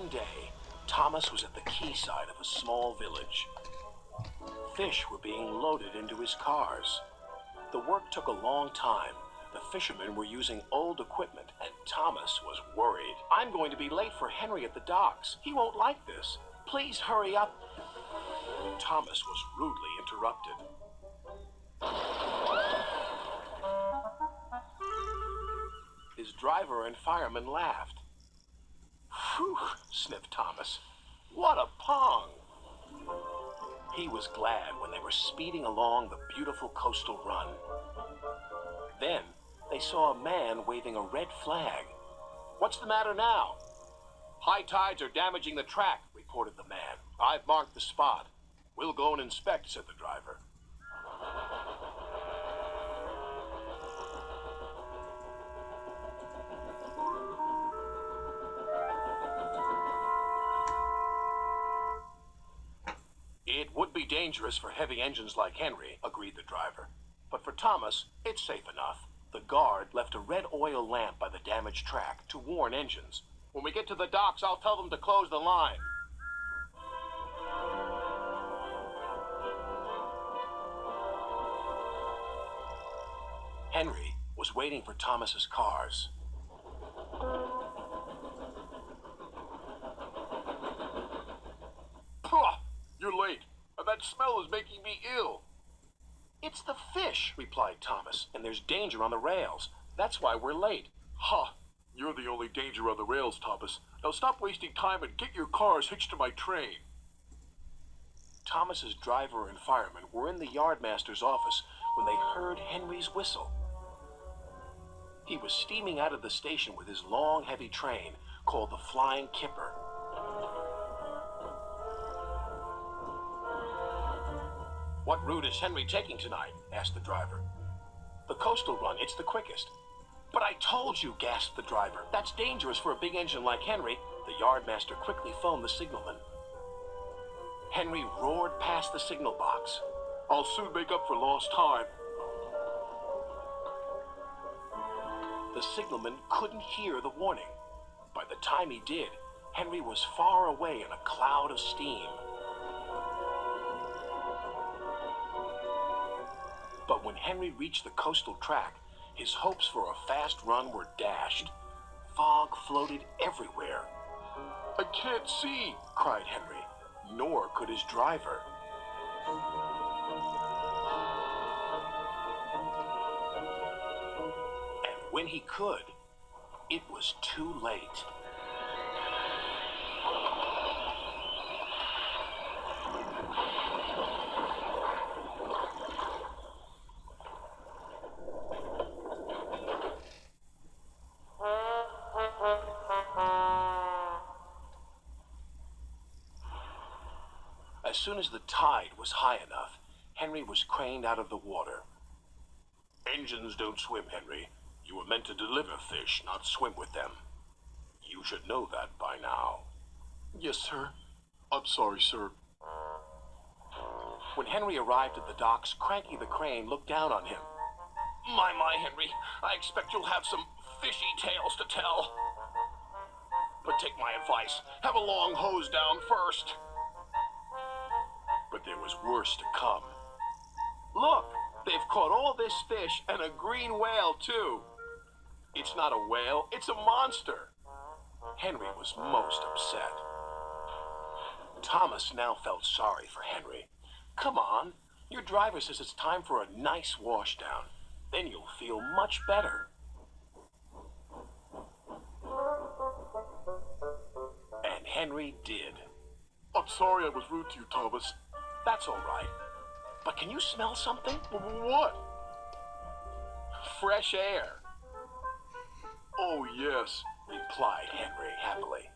One day, Thomas was at the quayside of a small village. Fish were being loaded into his cars. The work took a long time. The fishermen were using old equipment, and Thomas was worried. I'm going to be late for Henry at the docks. He won't like this. Please hurry up. Thomas was rudely interrupted. His driver and fireman laughed. Phew, sniffed Thomas. What a pong! He was glad when they were speeding along the beautiful coastal run. Then they saw a man waving a red flag. What's the matter now? High tides are damaging the track, reported the man. I've marked the spot. We'll go and inspect, said the driver. It would be dangerous for heavy engines like Henry, agreed the driver. But for Thomas, it's safe enough. The guard left a red oil lamp by the damaged track to warn engines. When we get to the docks, I'll tell them to close the line. Henry was waiting for Thomas's cars. Pah! You're late, and that smell is making me ill. It's the fish, replied Thomas, and there's danger on the rails. That's why we're late. Ha! You're the only danger on the rails, Thomas. Now stop wasting time and get your cars hitched to my train. Thomas's driver and fireman were in the yardmaster's office when they heard Henry's whistle. He was steaming out of the station with his long, heavy train called the Flying Kipper. What route is Henry taking tonight? Asked the driver. The coastal run, it's the quickest. But I told you, gasped the driver. That's dangerous for a big engine like Henry. The yardmaster quickly phoned the signalman. Henry roared past the signal box. I'll soon make up for lost time. The signalman couldn't hear the warning. By the time he did, Henry was far away in a cloud of steam. But when Henry reached the coastal track, his hopes for a fast run were dashed. Fog floated everywhere. I can't see, cried Henry, nor could his driver. And when he could, it was too late. As soon as the tide was high enough, Henry was craned out of the water. Engines don't swim, Henry. You were meant to deliver fish, not swim with them. You should know that by now. Yes, sir. I'm sorry, sir. When Henry arrived at the docks, Cranky the crane looked down on him. My, Henry, I expect you'll have some fishy tales to tell. But take my advice. Have a long hose down first. But there was worse to come. Look, they've caught all this fish and a green whale, too. It's not a whale, it's a monster. Henry was most upset. Thomas now felt sorry for Henry. Come on, your driver says it's time for a nice washdown. Then you'll feel much better. And Henry did. I'm sorry I was rude to you, Thomas. That's all right. But can you smell something? What? Fresh air. Oh, yes, replied Henry happily.